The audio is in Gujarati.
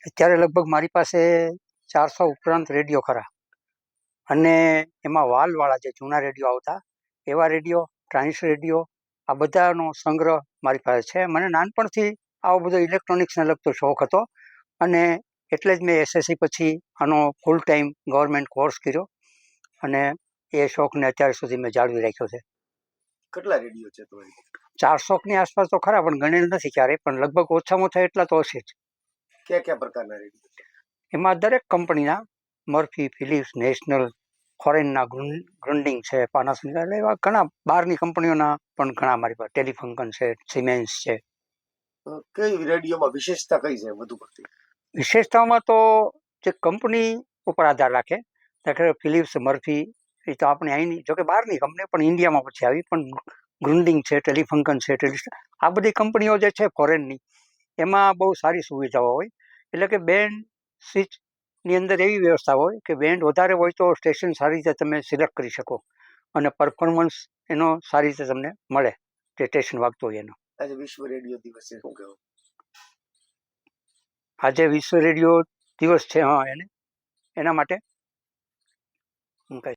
અત્યારે લગભગ મારી પાસે 400 ઉપરાંત રેડિયો ખરા, અને એમાં વાલ્વવાળા જે જૂના રેડિયો આવતા એવા રેડિયો, ટ્રાન્સ રેડિયો, આ બધાનો સંગ્રહ મારી પાસે છે. મને નાનપણથી આવો બધો ઇલેક્ટ્રોનિક્સને લગતો શોખ હતો, અને એટલે જ મેં એસએસસી પછી આનો ફૂલ ટાઈમ ગવર્મેન્ટ કોર્સ કર્યો, અને એ શોખને અત્યાર સુધી મેં જાળવી રાખ્યો છે. કેટલા રેડિયો છે તમારી? 400ની આસપાસ તો ખરા, પણ ગણેલ નથી ક્યારેય, પણ લગભગ ઓછામાં ઓછા એટલા તો હશે જ. કયા કયા પ્રકારના રેડિયો છે? એમાં દરેક કંપનીના, મર્ફી, ફિલિપ્સ, નેશનલ, ફોરેનના ગ્રુન્ડિંગ છે, પાનાસોનિક, એટલે એવા ઘણા બહારની કંપનીઓના પણ ઘણા મારી પાસે, ટેલિફંકન છે, સિમેન્સ છે. કઈ રેડિયોમાં વિશેષતા કઈ છે વધુ પડતી? વિશેષતાઓમાં તો જે કંપની ઉપર આધાર રાખે. દાખલા ફિલિપ્સ, મર્ફી એ તો આપણે અહીંની, જોકે બહારની કંપની પણ ઇન્ડિયામાં પછી આવી, પણ ગ્રુન્ડિંગ છે, ટેલિફંકન છે, આ બધી કંપનીઓ જે છે ફોરેનની, એમાં બહુ સારી સુવિધાઓ હોય. એટલે કે બેન્ડ સ્વિચની અંદર એવી વ્યવસ્થા હોય કે બેન્ડ વધારે હોય તો સ્ટેશન સારી રીતે તમે સિલેક્ટ કરી શકો, અને પરફોર્મન્સ એનો સારી રીતે તમને મળે જે સ્ટેશન વાગતું હોય એનો. આજે વિશ્વ રેડિયો દિવસ છે, શું કહેવું? આજે વિશ્વ રેડિયો દિવસ છે, હા, એના માટે હું કહીશ